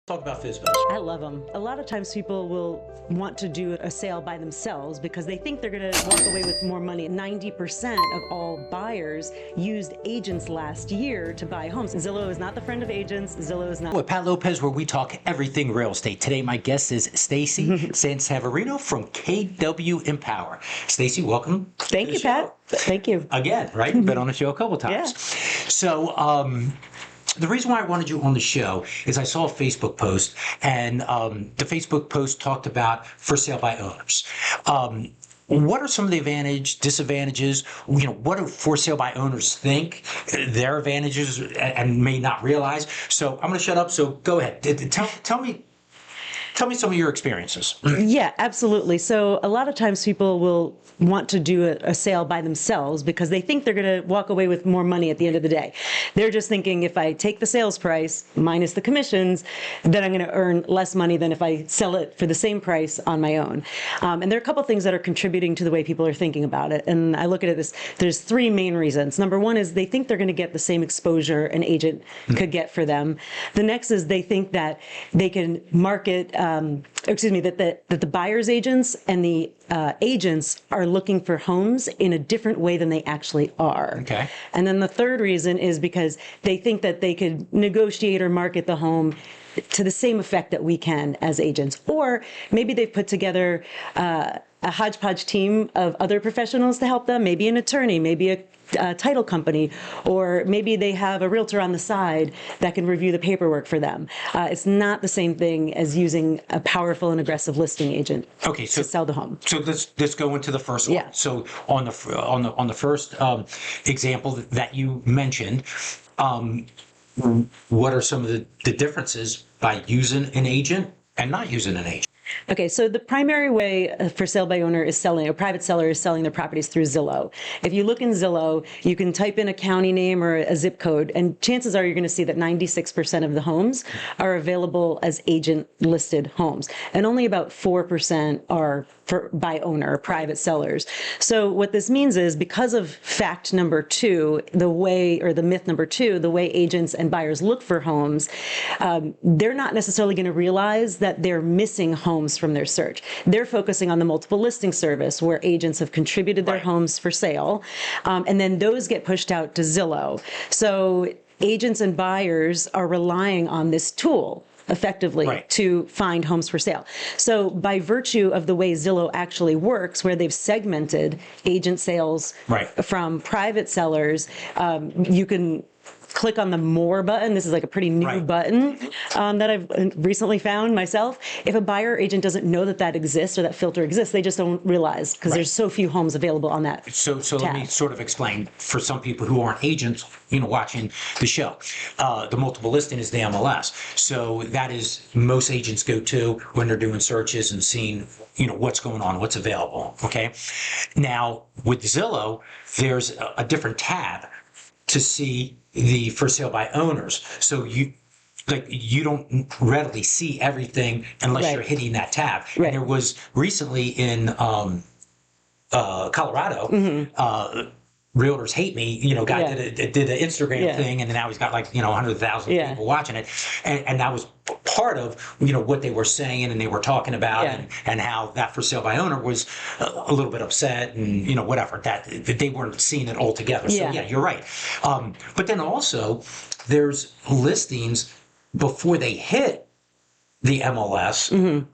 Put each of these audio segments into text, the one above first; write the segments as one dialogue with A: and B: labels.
A: Talk about FSBOs.
B: I love them. A lot of times people will want to do a sale by themselves because they think they're going to walk away with more money. 90% of all buyers used agents last year to buy homes. Zillow is not the friend of agents. Zillow is not.
A: With Pat Lopez, where we talk everything real estate. Today, my guest is Stacy Sansaverino from KW Empower. Stacy, welcome.
B: Thank you, Pat. Thank you.
A: Again, right? You've been on the show a couple times.
B: Yeah.
A: So, the reason why I wanted you on the show is I saw a Facebook post, and the Facebook post talked about for sale by owners. What are some of the disadvantages? What do for sale by owners think their advantages and may not realize? So I'm going to shut up. So go ahead. Tell me some of your experiences.
B: Yeah, absolutely. So a lot of times people will want to do a sale by themselves because they think they're going to walk away with more money at the end of the day. They're just thinking, if I take the sales price minus the commissions, then I'm going to earn less money than if I sell it for the same price on my own. And there are a couple things that are contributing to the way people are thinking about it. And I look at it as there's three main reasons. Number one is they think they're going to get the same exposure an agent could get for them. The next is they think that they can market that the buyer's agents and the agents are looking for homes in a different way than they actually are.
A: Okay.
B: And then the third reason is because they think that they could negotiate or market the home to the same effect that we can as agents. Or maybe they've put together a hodgepodge team of other professionals to help them, maybe an attorney, maybe a title company, or maybe they have a realtor on the side that can review the paperwork for them. It's not the same thing as using a powerful and aggressive listing agent to sell the home.
A: So let's go into the first one.
B: Yeah.
A: So on the first example that you mentioned, what are some of the differences by using an agent and not using an agent?
B: Okay, so the primary way for sale by owner is selling, a private seller is selling their properties through Zillow. If you look in Zillow, you can type in a county name or a zip code, and chances are you're going to see that 96% of the homes are available as agent listed homes, and only about 4% are by owner, private sellers. So what this means is, because of fact number two, the myth number two, the way agents and buyers look for homes, they're not necessarily going to realize that they're missing homes from their search. They're focusing on the multiple listing service where agents have contributed their homes for sale, and then those get pushed out to Zillow. So agents and buyers are relying on this tool effectively to find homes for sale. So by virtue of the way Zillow actually works, where they've segmented agent sales from private sellers, you can click on the More button. This is like a pretty new button that I've recently found myself. If a buyer or agent doesn't know that that exists or that filter exists, they just don't realize, because there's so few homes available on that
A: So let me sort of explain for some people who aren't agents, watching the show. The multiple listing is the MLS. So that is most agents go to when they're doing searches and seeing, what's going on, what's available. Okay. Now with Zillow, there's a different tab to see the for sale by owners. So you don't readily see everything unless you're hitting that tab. And there was recently in Colorado, Realtors Hate Me, guy did an Instagram thing, and now he's got 100,000 people watching it. And that was part of, what they were saying and they were talking about, and how that for sale by owner was a little bit upset and, whatever, that they weren't seeing it all together. So yeah, you're right. But then also there's listings before they hit the MLS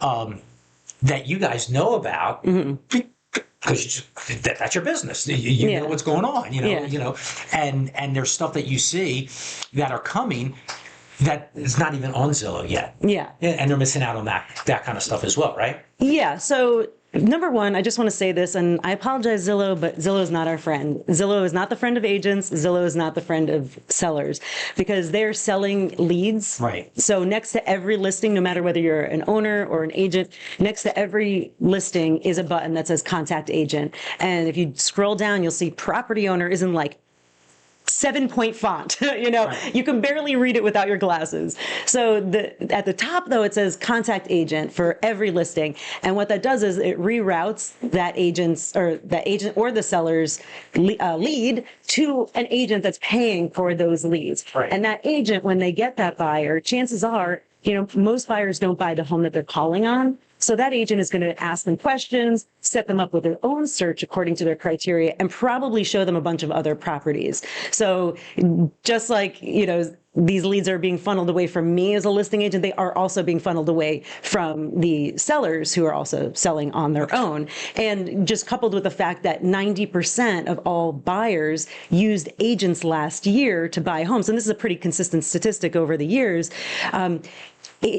A: that you guys know about. Because that's your business. You know what's going on, and there's stuff that you see that are coming that is not even on Zillow yet. Yeah. And they're missing out on that kind of stuff as well, right?
B: Yeah. So number one, I just want to say this, and I apologize, Zillow, but Zillow is not our friend. Zillow is not the friend of agents. Zillow is not the friend of sellers, because they're selling leads.
A: Right.
B: So next to every listing, no matter whether you're an owner or an agent, next to every listing is a button that says contact agent. And if you scroll down, you'll see property owner is in 7-point font. You can barely read it without your glasses. So at the top, though, it says contact agent for every listing. And what that does is it reroutes that agent or the seller's lead to an agent that's paying for those leads. And that agent, when they get that buyer, chances are most buyers don't buy the home that they're calling on. So that agent is going to ask them questions, set them up with their own search according to their criteria, and probably show them a bunch of other properties. So just like, these leads are being funneled away from me as a listing agent, they are also being funneled away from the sellers who are also selling on their own. And just coupled with the fact that 90% of all buyers used agents last year to buy homes, and this is a pretty consistent statistic over the years,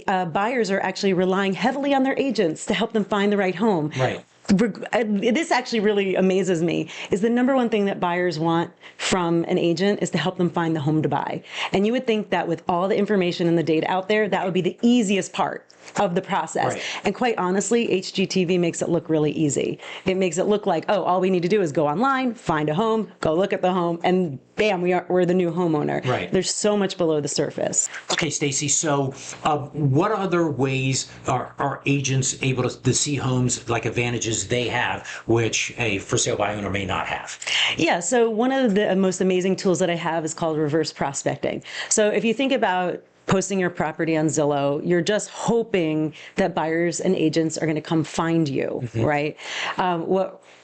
B: buyers are actually relying heavily on their agents to help them find the right home.
A: Right.
B: This actually really amazes me, is the number one thing that buyers want from an agent is to help them find the home to buy. And you would think that with all the information and the data out there, that would be the easiest part of the process.
A: Right.
B: And quite honestly, HGTV makes it look really easy. It makes it look like, oh, all we need to do is go online, find a home, go look at the home, and bam, we're the new homeowner.
A: Right.
B: There's so much below the surface.
A: Okay, Stacy. So, what other ways are agents able to see homes, like advantages they have, which a for sale by owner may not have?
B: Yeah. So one of the most amazing tools that I have is called reverse prospecting. So if you think about posting your property on Zillow, you're just hoping that buyers and agents are going to come find you, right?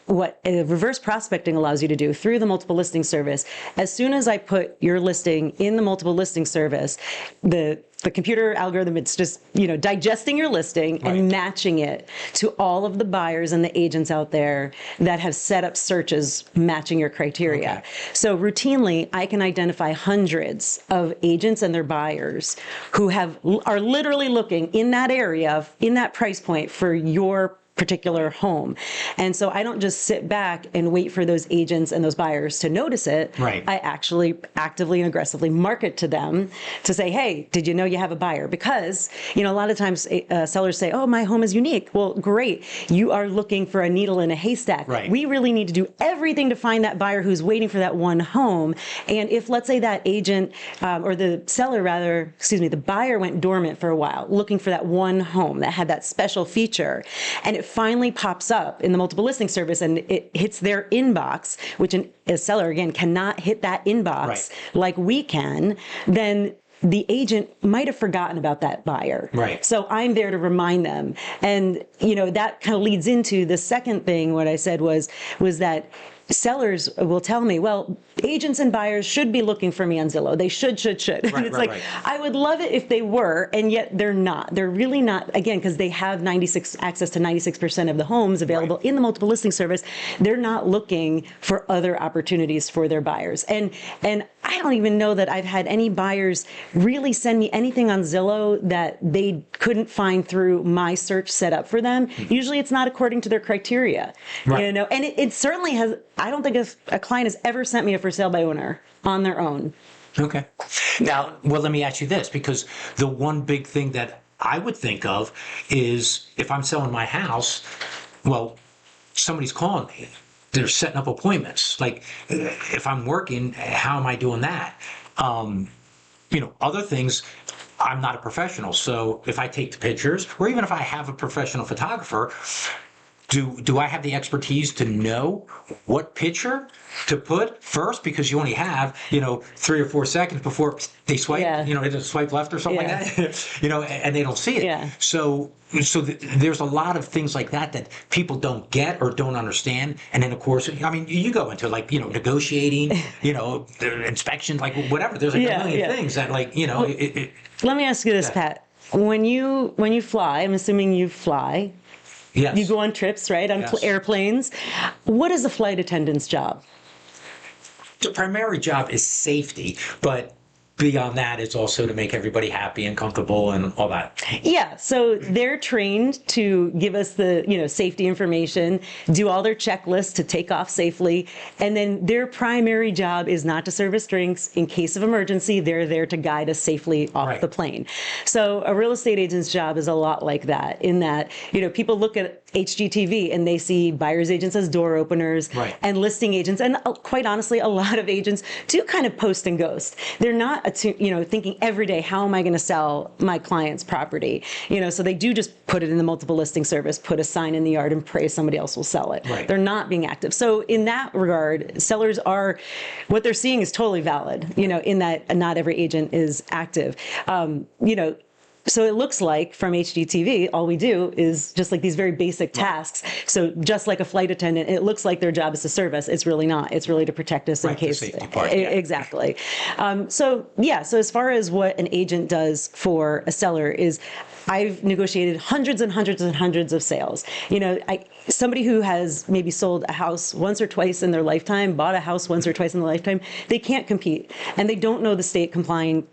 B: What reverse prospecting allows you to do through the multiple listing service, as soon as I put your listing in the multiple listing service, the computer algorithm, it's just, digesting your listing and matching it to all of the buyers and the agents out there that have set up searches matching your criteria. Okay. So routinely, I can identify hundreds of agents and their buyers who are literally looking in that area, in that price point for your particular home. And so I don't just sit back and wait for those agents and those buyers to notice it.
A: Right.
B: I actually actively and aggressively market to them to say, hey, did you know you have a buyer? Because, a lot of times sellers say, oh, my home is unique. Well, great. You are looking for a needle in a haystack.
A: Right.
B: We really need to do everything to find that buyer who's waiting for that one home. And if, let's say, that agent or the seller, the buyer went dormant for a while, looking for that one home that had that special feature, and it finally pops up in the multiple listing service and it hits their inbox, which a seller, again, cannot hit that inbox like we can, then the agent might have forgotten about that buyer.
A: Right.
B: So I'm there to remind them. And, that kind of leads into the second thing. What I said was that sellers will tell me, well, agents and buyers should be looking for me on Zillow. They should. And it's I would love it if they were, and yet they're not. They're really not, again, because they have access to 96% of the homes available in the multiple listing service. They're not looking for other opportunities for their buyers. And I don't even know that I've had any buyers really send me anything on Zillow that they couldn't find through my search set up for them. Usually it's not according to their criteria, and it certainly has. I don't think a client has ever sent me a for sale by owner on their own.
A: Okay. Now, well, let me ask you this, because the one big thing that I would think of is if I'm selling my house, well, somebody's calling me. They're setting up appointments. Like, if I'm working, how am I doing that? Other things, I'm not a professional. So if I take the pictures, or even if I have a professional photographer, do I have the expertise to know what picture to put first? Because you only have, 3 or 4 seconds before they swipe, they swipe left or something like that, and they don't see it. Yeah. So there's a lot of things like that people don't get or don't understand. And then, of course, you go into negotiating, the inspection, like whatever. There's a million things that
B: Let me ask you this, Pat. When you fly, I'm assuming you fly.
A: Yes.
B: You go on trips, right? On airplanes. What is a flight attendant's job?
A: The primary job is safety, but beyond that, it's also to make everybody happy and comfortable and all that. Yeah.
B: So they're trained to give us the, safety information, do all their checklists to take off safely. And then their primary job is not to service drinks. In case of emergency, they're there to guide us safely off the plane. So a real estate agent's job is a lot like that, in that, people look at HGTV and they see buyer's agents as door openers and listing agents. And quite honestly, a lot of agents do kind of post and ghost. They're not thinking every day, how am I going to sell my client's property? So they do just put it in the multiple listing service, put a sign in the yard and pray somebody else will sell it. Right. They're not being active. So in that regard, sellers what they're seeing is totally valid, in that not every agent is active. So it looks like from HGTV, all we do is just like these very basic tasks. So just like a flight attendant, it looks like their job is to serve us. It's really not. It's really to protect us in case.
A: The safety part, yeah.
B: Exactly. So as far as what an agent does for a seller is, I've negotiated hundreds and hundreds and hundreds of sales. Somebody who has maybe sold a house once or twice in their lifetime, bought a house once or twice in their lifetime, they can't compete, and they don't know the state compliant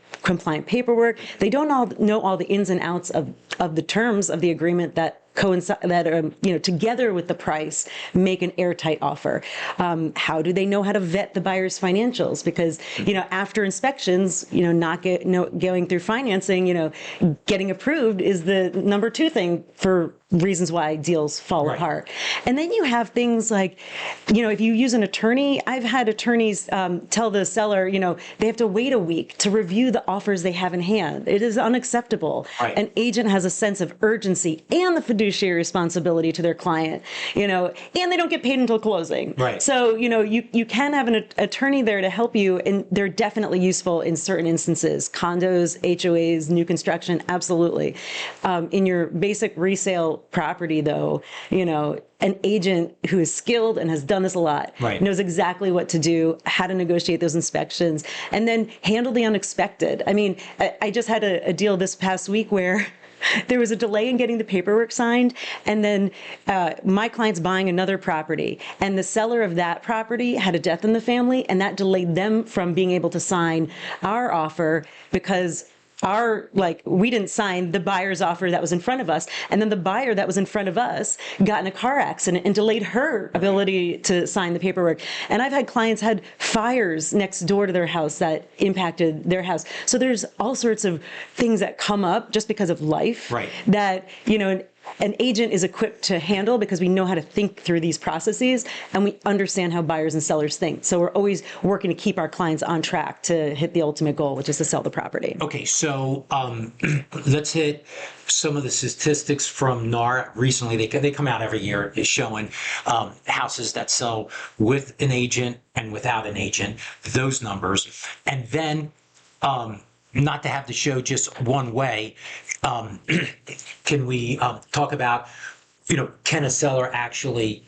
B: paperwork. They don't know all the ins and outs of the terms of the agreement that together with the price, make an airtight offer. How do they know how to vet the buyer's financials? Because, after inspections, not going through financing, getting approved is the number 2 thing for reasons why deals fall apart. And then you have things like, if you use an attorney, I've had attorneys tell the seller, they have to wait a week to review the offers they have in hand. It is unacceptable.
A: Right.
B: An agent has a sense of urgency and the fiduciary responsibility to their client, and they don't get paid until closing.
A: Right.
B: So, you can have an attorney there to help you, and they're definitely useful in certain instances. Condos, HOAs, new construction, absolutely. In your basic resale property, though, an agent who is skilled and has done this a lot knows exactly what to do, how to negotiate those inspections, and then handle the unexpected. I mean, I just had a deal this past week where there was a delay in getting the paperwork signed, and then my client's buying another property, and the seller of that property had a death in the family, and that delayed them from being able to sign our offer because we didn't sign the buyer's offer that was in front of us. And then the buyer that was in front of us got in a car accident and delayed her ability to sign the paperwork. And I've had clients had fires next door to their house that impacted their house. So there's all sorts of things that come up just because of life that, an agent is equipped to handle because we know how to think through these processes and we understand how buyers and sellers think. So we're always working to keep our clients on track to hit the ultimate goal, which is to sell the property.
A: Okay, so let's hit some of the statistics from NAR. Recently, they come out every year is showing houses that sell with an agent and without an agent, those numbers. And then not to have the show just one way, can we talk about, can a seller actually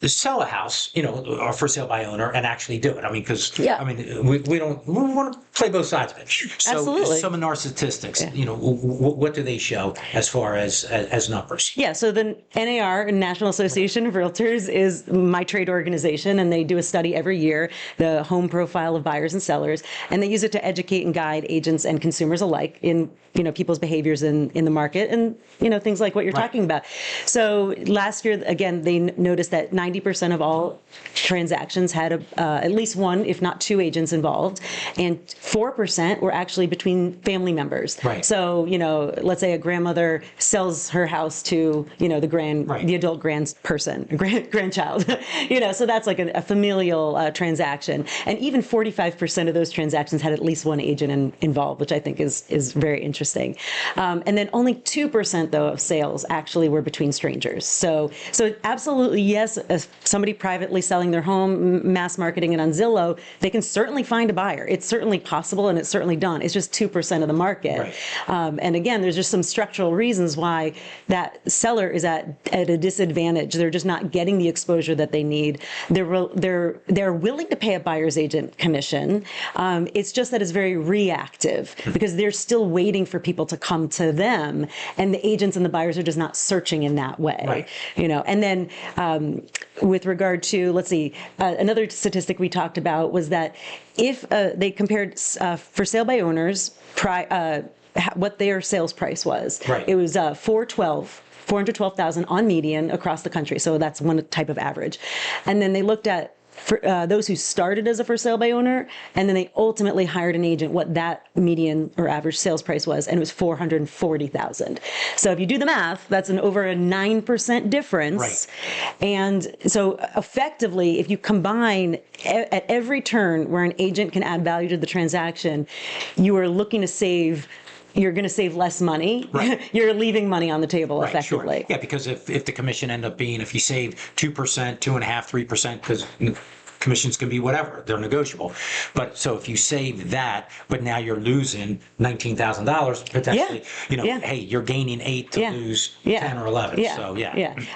A: sell a house, or for sale by owner and actually do it? I mean, because we want to play both sides of it. So
B: Absolutely.
A: Some of our statistics, what do they show as far as numbers?
B: Yeah, so the NAR, National Association of Realtors, is my trade organization, and they do a study every year, the home profile of buyers and sellers, and they use it to educate and guide agents and consumers alike in people's behaviors in the market and things like what you're talking about. So last year, again, they noticed that 90% of all transactions had at least one, if not two, agents involved, and 4% were actually between family members.
A: Right.
B: So let's say a grandmother sells her house to the adult grandchild. So that's like a familial transaction, and even 45% of those transactions had at least one agent involved, which I think is very interesting. And then only 2% though of sales actually were between strangers. So absolutely yes. Somebody privately selling their home, mass marketing it on Zillow, they can certainly find a buyer. It's certainly possible, and it's certainly done. It's just 2% of the market.
A: Right.
B: And again, there's just some structural reasons why that seller is at a disadvantage. They're just not getting the exposure that they need. They're willing to pay a buyer's agent commission. It's just that it's very reactive because they're still waiting for people to come to them, and the agents and the buyers are just not searching in that way.
A: Right.
B: And then with regard to, let's see, another statistic we talked about was that if they compared for sale by owners, what their sales price was.
A: Right.
B: It was 412,000 on median across the country. So that's one type of average. And then they looked at for those who started as a for sale by owner, and then they ultimately hired an agent, what that median or average sales price was, and it was 440,000. So if you do the math, that's over a 9% difference.
A: Right.
B: And so effectively, if you combine at every turn where an agent can add value to the transaction, you are looking to save. You're going to save less money.
A: Right.
B: You're leaving money on the table effectively.
A: Sure. Yeah, because if the commission end up being, if you save 2%, 2.5%, 3%, because commissions can be whatever, they're negotiable. But so if you save that, but now you're losing $19,000 potentially, hey, you're gaining 8 to lose 10 or 11. So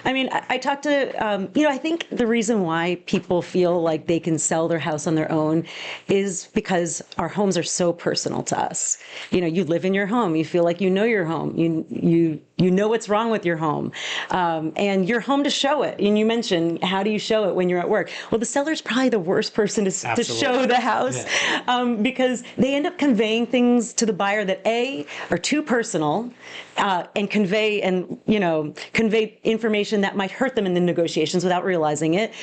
B: I mean, I talked to, I think the reason why people feel like they can sell their house on their own is because our homes are so personal to us. You live in your home, you feel like you know your home, you know what's wrong with your home, and you're home to show it. And you mentioned, how do you show it when you're at work? Well, the seller's probably the worst person to show the house, because they end up conveying things to the buyer that are too personal, and convey information that might hurt them in the negotiations without realizing it,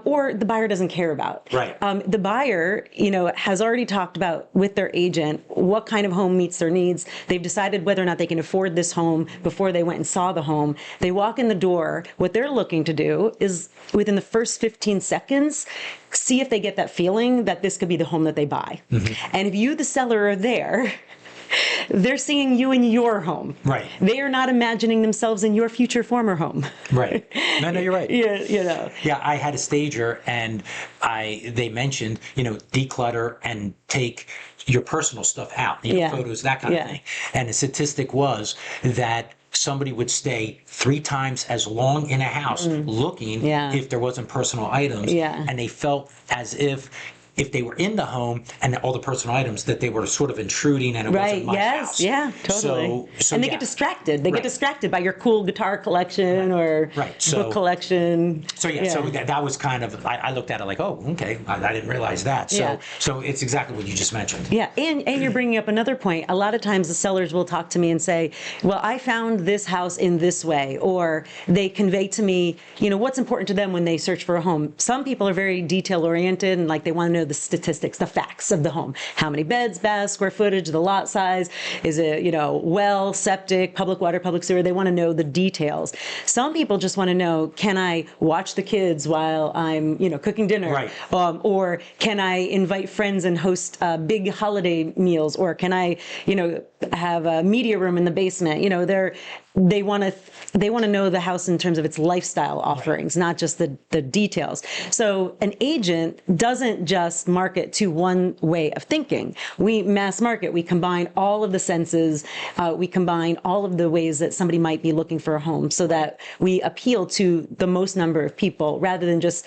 B: or the buyer doesn't care about.
A: Right.
B: The buyer, has already talked about with their agent what kind of home meets their needs. They've decided whether or not they can afford this home before they went and saw the home. They walk in the door. What they're looking to do is, within the first 15 seconds, see if they get that feeling that this could be the home that they buy. Mm-hmm. And if you, the seller, are there, they're seeing you in your home.
A: Right.
B: They are not imagining themselves in your future former home.
A: Right. No, you're right.
B: Yeah,
A: I had a stager, and they mentioned, declutter and take your personal stuff out, photos, that kind of thing. And the statistic was that somebody would stay 3 times as long in a house looking if there wasn't personal items. Yeah. And they felt as if they were in the home and all the personal items, that they were sort of intruding, and it wasn't my house.
B: Yeah, totally.
A: So
B: and they get distracted. They get distracted by your cool guitar collection or book collection.
A: So that was kind of, I looked at it like, oh, okay, I didn't realize that. So it's exactly what you just mentioned.
B: Yeah, and you're bringing up another point. A lot of times the sellers will talk to me and say, well, I found this house in this way, or they convey to me, what's important to them when they search for a home. Some people are very detail oriented, and like they want to know the statistics, the facts of the home. How many beds, baths, square footage, the lot size, is it, well, septic, public water, public sewer. They want to know the details. Some people just want to know, can I watch the kids while I'm, cooking dinner? Right. Or can I invite friends and host big holiday meals? Or can I, have a media room in the basement? They want to know the house in terms of its lifestyle offerings, not just the details. So an agent doesn't just market to one way of thinking. We mass market. We combine all of the senses. We combine all of the ways that somebody might be looking for a home, so that we appeal to the most number of people rather than just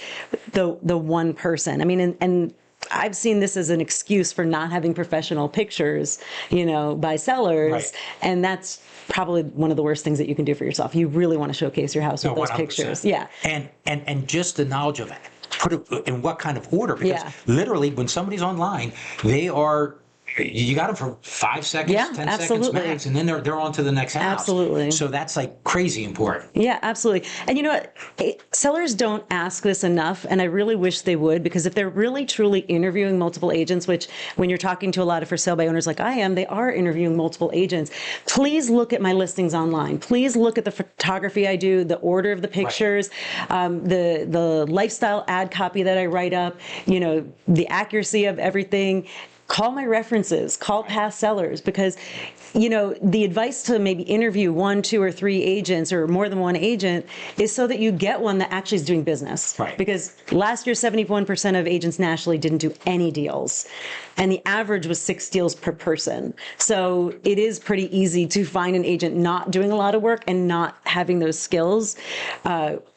B: the one person. I mean, and I've seen this as an excuse for not having professional pictures, by sellers, and that's probably one of the worst things that you can do for yourself. You really want to showcase your house with those 100%. Pictures. Yeah.
A: And just the knowledge of it, put it in what kind of order, because literally when somebody's online, you got them for 5 seconds, 10 seconds max, and then they're on to the next house.
B: Absolutely.
A: So that's like crazy important.
B: Yeah, absolutely. And you know what? Sellers don't ask this enough, and I really wish they would, because if they're really truly interviewing multiple agents, which when you're talking to a lot of for sale by owners like I am, they are interviewing multiple agents. Please look at my listings online. Please look at the photography I do, the order of the pictures, the lifestyle ad copy that I write up, the accuracy of everything. Call my references, call past sellers, because, the advice to maybe interview 1, 2, or 3 agents, or more than one agent, is so that you get one that actually is doing business.
A: Right.
B: Because last year, 71% of agents nationally didn't do any deals, and the average was 6 deals per person. So it is pretty easy to find an agent not doing a lot of work and not having those skills.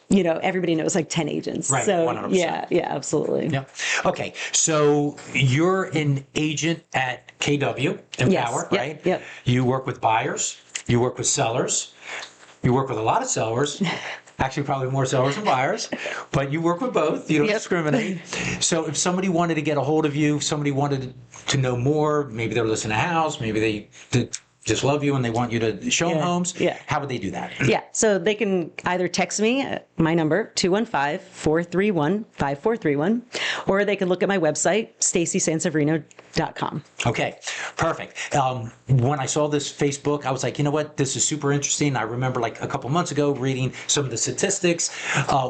B: Everybody knows like 10 agents.
A: Right,
B: so
A: 100%.
B: Yeah, absolutely.
A: Yeah. Okay, so you're an agent at KW Empower, right?
B: Yep.
A: You work with buyers, you work with sellers, you work with a lot of sellers. Actually, probably more sellers than buyers, but you work with both. You don't discriminate. So if somebody wanted to get a hold of you, if somebody wanted to know more, maybe they're listing a house, maybe they just love you and they want you to show them homes, how would they do that?
B: Yeah, so they can either text me at my number, 215-431-5431, or they can look at my website, stacysanseverino.com. FSBO.com.
A: Okay, perfect. When I saw this Facebook, I was like, you know what, this is super interesting. I remember like a couple months ago reading some of the statistics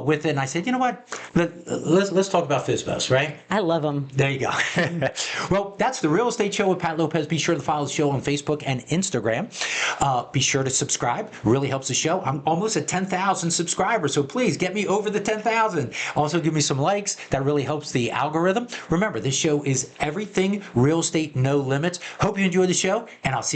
A: with it, and I said, you know what, let's talk about FSBOs, right?
B: I love them.
A: There you go. Well, that's the Real Estate Show with Pat Lopez. Be sure to follow the show on Facebook and Instagram. Be sure to subscribe. Really helps the show. I'm almost at 10,000 subscribers, so please get me over the 10,000. Also, give me some likes. That really helps the algorithm. Remember, this show is everything real estate, no limits. Hope you enjoy the show, and I'll see you